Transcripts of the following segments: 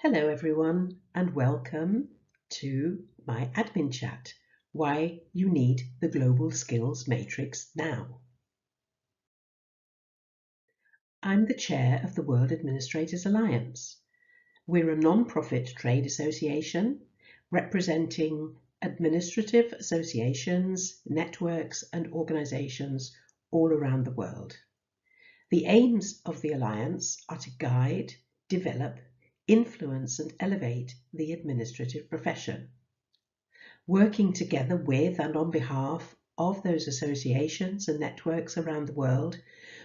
Hello everyone and welcome to my admin chat, why you need the Global Skills Matrix now. I'm the chair of the World Administrators Alliance. We're a non-profit trade association representing administrative associations, networks and organizations all around the world. The aims of the Alliance are to guide, develop, influence and elevate the administrative profession. Working together with and on behalf of those associations and networks around the world,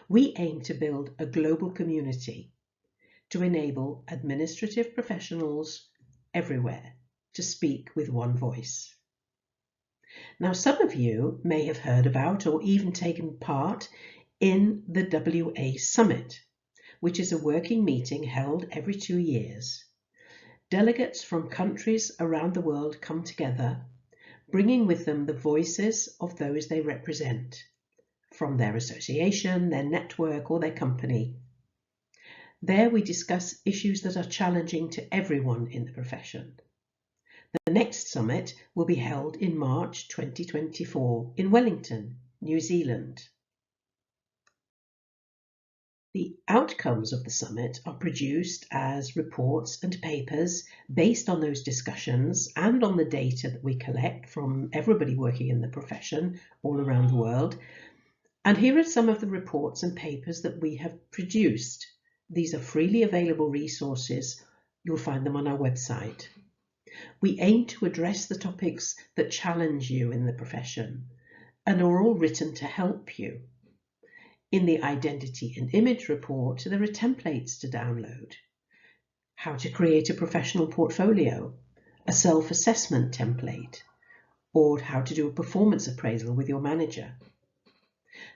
we aim to build a global community to enable administrative professionals everywhere to speak with one voice. Now, some of you may have heard about or even taken part in the WA Summit, which is a working meeting held every 2 years. Delegates from countries around the world come together, bringing with them the voices of those they represent, from their association, their network, or their company. There we discuss issues that are challenging to everyone in the profession. The next summit will be held in March 2024 in Wellington, New Zealand. The outcomes of the summit are produced as reports and papers based on those discussions and on the data that we collect from everybody working in the profession all around the world. And here are some of the reports and papers that we have produced. These are freely available resources. You'll find them on our website. We aim to address the topics that challenge you in the profession and are all written to help you. In the Identity and Image report, there are templates to download. How to create a professional portfolio, a self-assessment template, or how to do a performance appraisal with your manager.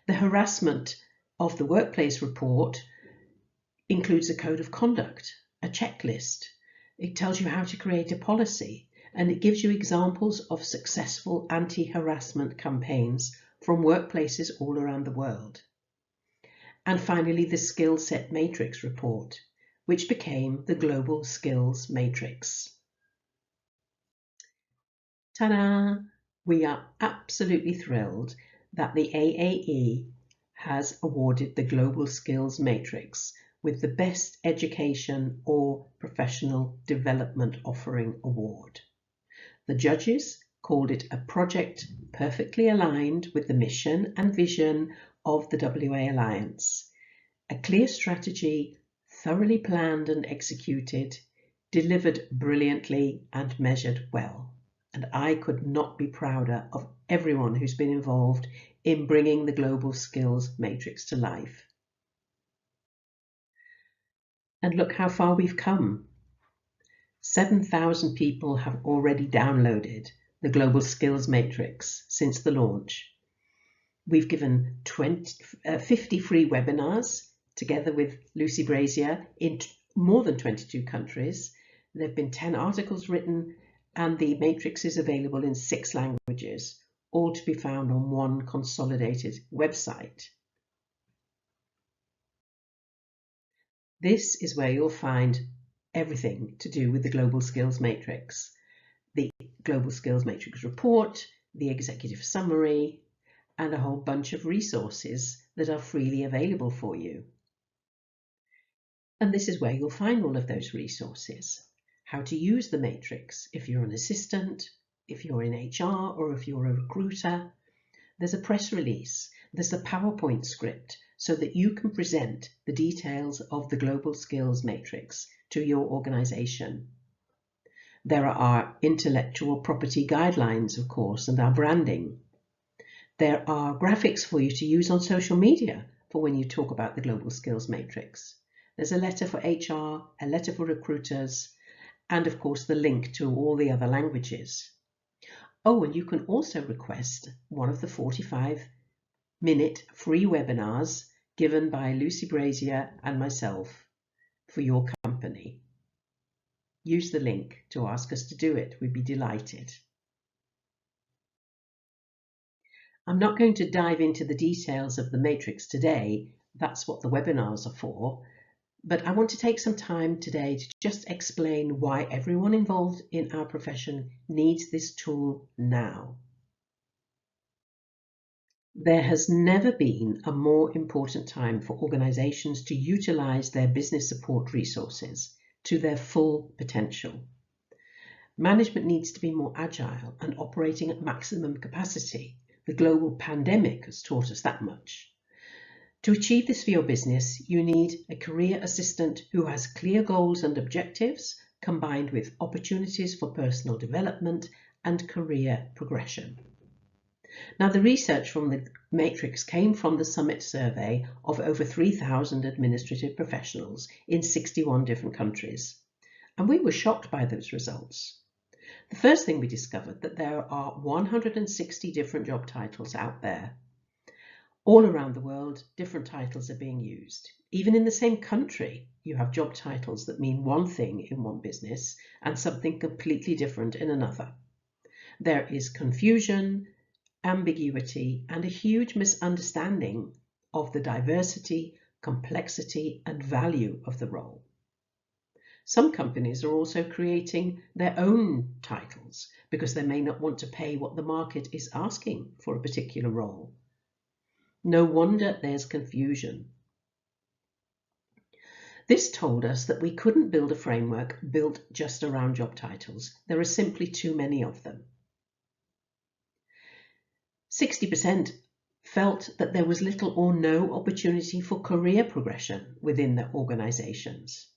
The Harassment of the Workplace report includes a code of conduct, a checklist. It tells you how to create a policy, and it gives you examples of successful anti-harassment campaigns from workplaces all around the world. And finally, the Skill Set Matrix report, which became the Global Skills Matrix. Ta-da! We are absolutely thrilled that the AAE has awarded the Global Skills Matrix with the Best Education or Professional Development Offering Award. The judges called it a project perfectly aligned with the mission and vision of the WA Alliance. A clear strategy, thoroughly planned and executed, delivered brilliantly and measured well. And I could not be prouder of everyone who's been involved in bringing the Global Skills Matrix to life. And look how far we've come. 7,000 people have already downloaded the Global Skills Matrix since the launch. We've given 50 free webinars together with Lucy Brazier in more than 22 countries. There have been 10 articles written, and the matrix is available in 6 languages, all to be found on one consolidated website. This is where you'll find everything to do with the Global Skills Matrix. The Global Skills Matrix report, the executive summary, and a whole bunch of resources that are freely available for you. And this is where you'll find all of those resources. How to use the matrix if you're an assistant, if you're in HR, or if you're a recruiter. There's a press release, there's a PowerPoint script so that you can present the details of the Global Skills Matrix to your organization. There are intellectual property guidelines, of course, and our branding. There are graphics for you to use on social media for when you talk about the Global Skills Matrix. There's a letter for HR, a letter for recruiters, and of course the link to all the other languages. Oh, and you can also request one of the 45-minute free webinars given by Lucy Brazier and myself for your company. Use the link to ask us to do it. We'd be delighted. I'm not going to dive into the details of the matrix today. That's what the webinars are for. But I want to take some time today to just explain why everyone involved in our profession needs this tool now. There has never been a more important time for organizations to utilize their business support resources to their full potential. Management needs to be more agile and operating at maximum capacity. The global pandemic has taught us that much. To achieve this for your business, you need a career assistant who has clear goals and objectives, combined with opportunities for personal development and career progression. Now, the research from the Matrix came from the Summit survey of over 3,000 administrative professionals in 61 different countries, and we were shocked by those results. The first thing we discovered that there are 160 different job titles out there. All around the world, different titles are being used. Even in the same country, you have job titles that mean one thing in one business and something completely different in another. There is confusion, ambiguity, and a huge misunderstanding of the diversity, complexity, and value of the role. Some companies are also creating their own titles because they may not want to pay what the market is asking for a particular role. No wonder there's confusion. This told us that we couldn't build a framework built just around job titles. There are simply too many of them. 60% felt that there was little or no opportunity for career progression within their organizations.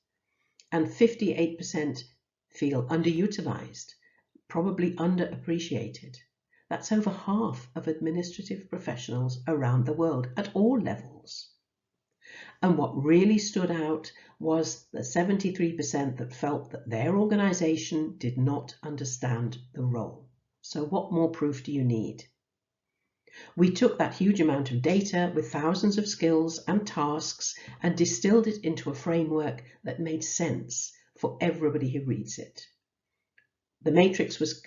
And 58% feel underutilized, probably underappreciated. That's over half of administrative professionals around the world at all levels. And what really stood out was the 73% that felt that their organization did not understand the role. So what more proof do you need? We took that huge amount of data with thousands of skills and tasks and distilled it into a framework that made sense for everybody who reads it. The Matrix was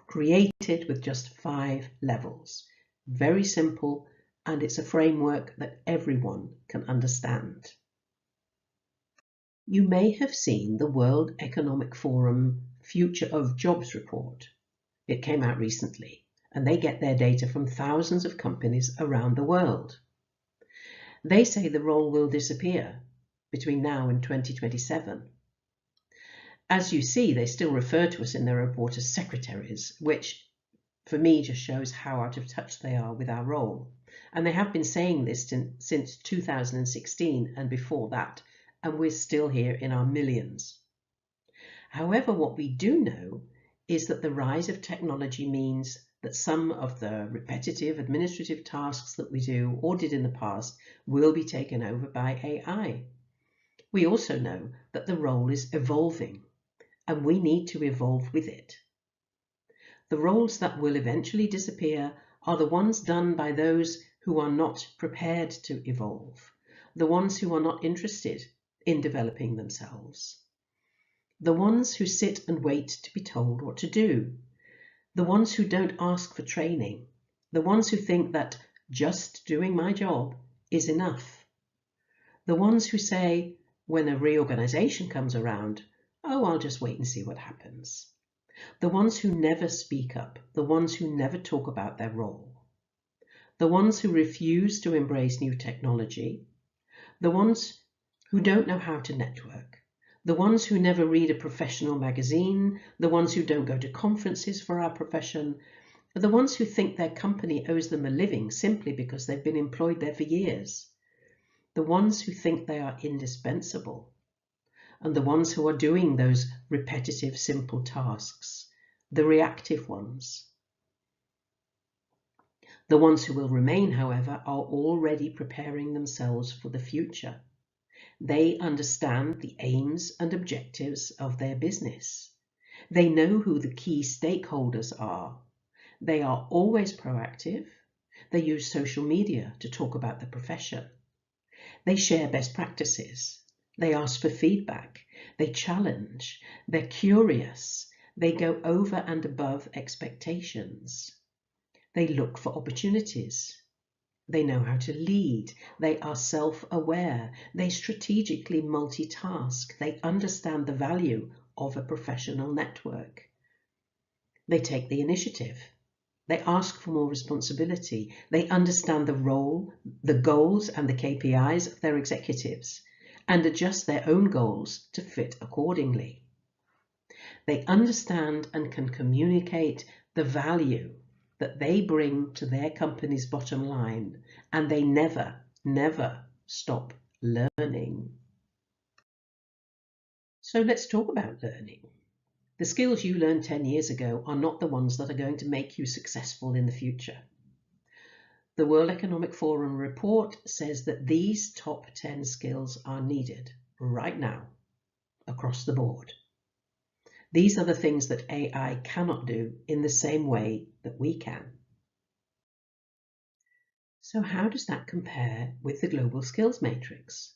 created with just 5 levels. Very simple, and it's a framework that everyone can understand. You may have seen the World Economic Forum Future of Jobs report. It came out recently, and they get their data from thousands of companies around the world. They say the role will disappear between now and 2027. As you see, they still refer to us in their report as secretaries, which for me just shows how out of touch they are with our role. And they have been saying this since 2016 and before that, and we're still here in our millions. However, what we do know is that the rise of technology means that some of the repetitive administrative tasks that we do or did in the past will be taken over by AI. We also know that the role is evolving, and we need to evolve with it. The roles that will eventually disappear are the ones done by those who are not prepared to evolve, the ones who are not interested in developing themselves, the ones who sit and wait to be told what to do, the ones who don't ask for training, the ones who think that just doing my job is enough, the ones who say, when a reorganization comes around, oh, I'll just wait and see what happens. The ones who never speak up, the ones who never talk about their role, the ones who refuse to embrace new technology, the ones who don't know how to network, the ones who never read a professional magazine, the ones who don't go to conferences for our profession, the ones who think their company owes them a living simply because they've been employed there for years, the ones who think they are indispensable, and the ones who are doing those repetitive, simple tasks, the reactive ones. The ones who will remain, however, are already preparing themselves for the future. They understand the aims and objectives of their business. They know who the key stakeholders are. They are always proactive. They use social media to talk about the profession. They share best practices. They ask for feedback. They challenge. They're curious. They go over and above expectations. They look for opportunities. They know how to lead. They are self-aware. They strategically multitask. They understand the value of a professional network. They take the initiative. They ask for more responsibility. They understand the role, the goals and the KPIs of their executives and adjust their own goals to fit accordingly. They understand and can communicate the value that they bring to their company's bottom line, and they never, never stop learning. So let's talk about learning. The skills you learned 10 years ago are not the ones that are going to make you successful in the future. The World Economic Forum report says that these top 10 skills are needed right now, across the board. These are the things that AI cannot do in the same way that we can. So how does that compare with the Global Skills Matrix?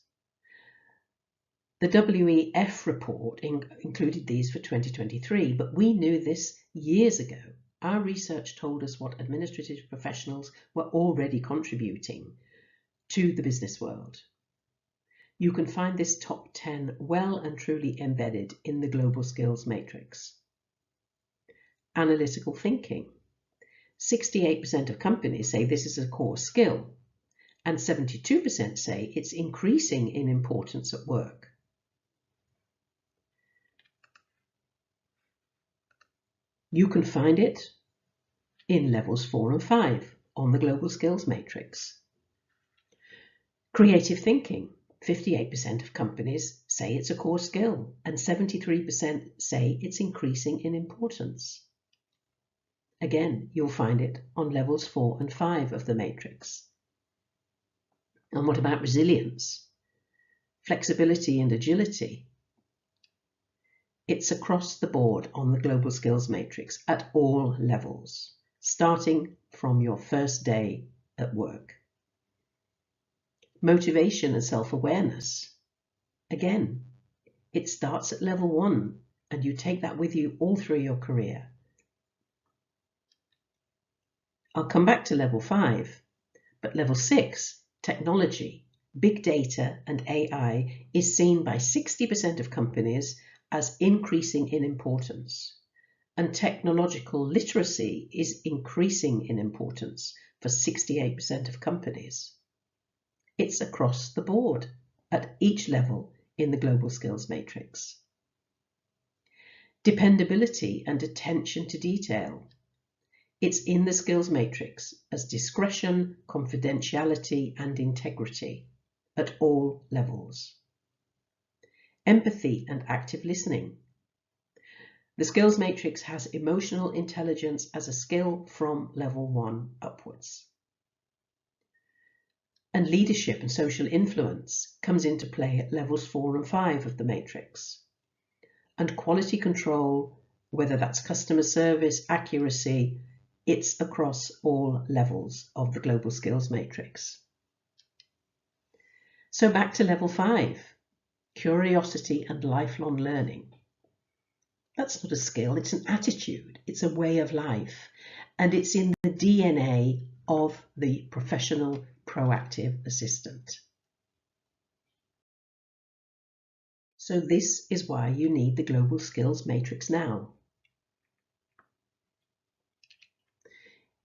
The WEF report included these for 2023, but we knew this years ago. Our research told us what administrative professionals were already contributing to the business world. You can find this top 10 well and truly embedded in the Global Skills Matrix. Analytical thinking. 68% of companies say this is a core skill, and 72% say it's increasing in importance at work. You can find it in levels 4 and 5 on the Global Skills Matrix. Creative thinking. 58% of companies say it's a core skill, and 73% say it's increasing in importance. Again, you'll find it on levels 4 and 5 of the matrix. And what about resilience? Flexibility and agility. It's across the board on the Global Skills Matrix at all levels, starting from your first day at work. Motivation and self-awareness. Again, it starts at level 1 and you take that with you all through your career. I'll come back to level 5, but level 6, technology, big data and AI is seen by 60% of companies as increasing in importance, and technological literacy is increasing in importance for 68% of companies. It's across the board at each level in the Global Skills Matrix. Dependability and attention to detail. It's in the skills matrix as discretion, confidentiality, and integrity at all levels. Empathy and active listening. The skills matrix has emotional intelligence as a skill from level 1 upwards. And leadership and social influence comes into play at levels 4 and 5 of the matrix. And quality control, whether that's customer service, accuracy, it's across all levels of the Global Skills Matrix. So back to level 5, curiosity and lifelong learning. That's not a skill, it's an attitude, it's a way of life, and it's in the DNA of the professional proactive assistant. So this is why you need the Global Skills Matrix now.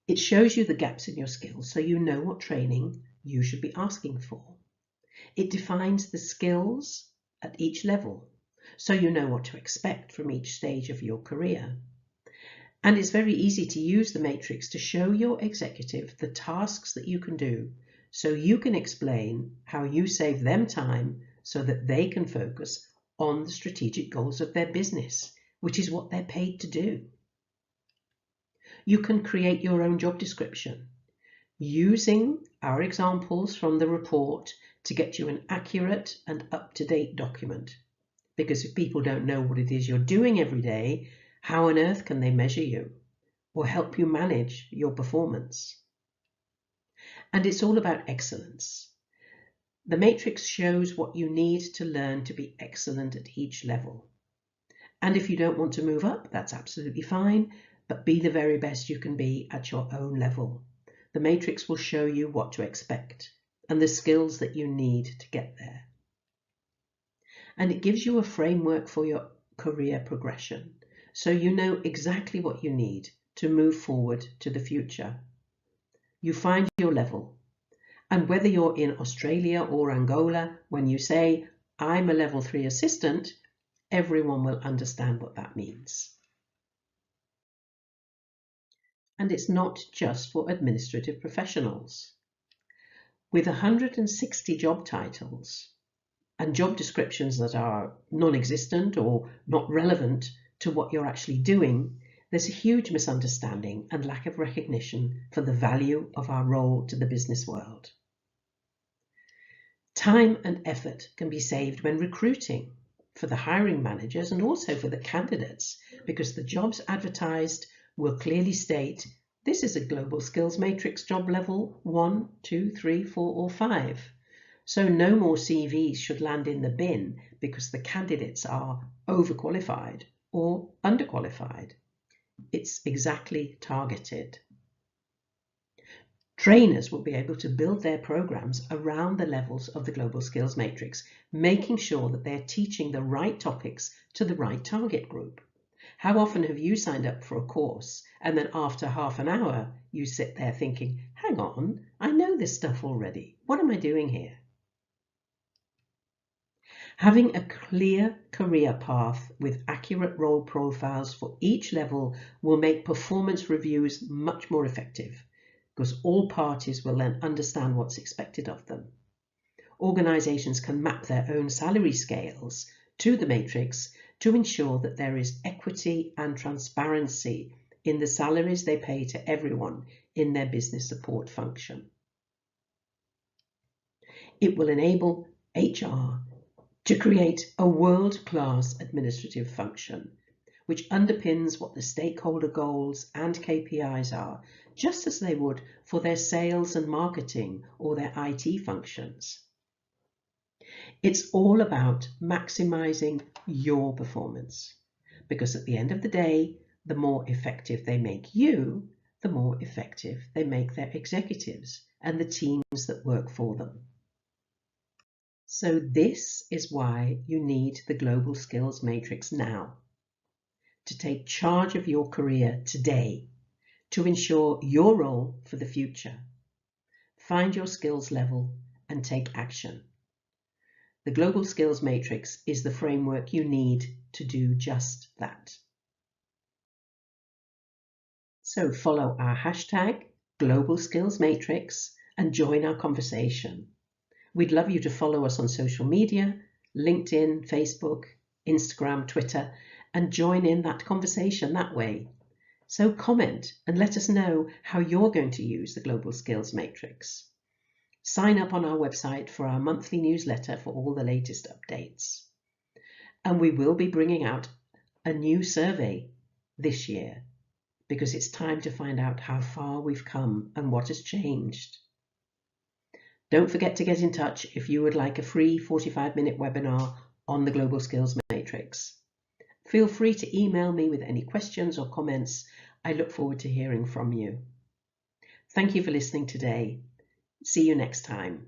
It shows you the gaps in your skills so you know what training you should be asking for. It defines the skills at each level so you know what to expect from each stage of your career. And it's very easy to use the matrix to show your executive the tasks that you can do so you can explain how you save them time so that they can focus on the strategic goals of their business, which is what they're paid to do. You can create your own job description using our examples from the report to get you an accurate and up-to-date document. Because if people don't know what it is you're doing every day, how on earth can they measure you or help you manage your performance? And it's all about excellence. The matrix shows what you need to learn to be excellent at each level. And if you don't want to move up, that's absolutely fine, but be the very best you can be at your own level. the matrix will show you what to expect and the skills that you need to get there. And it gives you a framework for your career progression, so you know exactly what you need to move forward to the future. You find your level, and whether you're in Australia or Angola, when you say, I'm a level 3 assistant, everyone will understand what that means. And it's not just for administrative professionals. With 160 job titles and job descriptions that are non-existent or not relevant to what you're actually doing, there's a huge misunderstanding and lack of recognition for the value of our role to the business world. Time and effort can be saved when recruiting for the hiring managers and also for the candidates, because the jobs advertised will clearly state this is a global skills matrix job level 1, 2, 3, 4 or 5. So no more CVs should land in the bin because the candidates are overqualified or underqualified. It's exactly targeted. Trainers will be able to build their programs around the levels of the Global Skills Matrix, making sure that they're teaching the right topics to the right target group. How often have you signed up for a course and then after half an hour you sit there thinking, hang on, I know this stuff already. What am I doing here? Having a clear career path with accurate role profiles for each level will make performance reviews much more effective, because all parties will then understand what's expected of them. Organisations can map their own salary scales to the matrix to ensure that there is equity and transparency in the salaries they pay to everyone in their business support function. It will enable HR to create a world-class administrative function which underpins what the stakeholder goals and KPIs are, just as they would for their sales and marketing or their IT functions. It's all about maximizing your performance, because at the end of the day, the more effective they make you, the more effective they make their executives and the teams that work for them. So this is why you need the Global Skills Matrix now, to take charge of your career today, to ensure your role for the future. Find your skills level and take action. The Global Skills Matrix is the framework you need to do just that. So follow our hashtag Global Skills Matrix and join our conversation. We'd love you to follow us on social media, LinkedIn, Facebook, Instagram, Twitter, and join in that conversation that way. So comment and let us know how you're going to use the Global Skills Matrix. Sign up on our website for our monthly newsletter for all the latest updates. And we will be bringing out a new survey this year, because it's time to find out how far we've come and what has changed. Don't forget to get in touch if you would like a free 45-minute webinar on the Global Skills Matrix. Feel free to email me with any questions or comments. I look forward to hearing from you. Thank you for listening today. See you next time.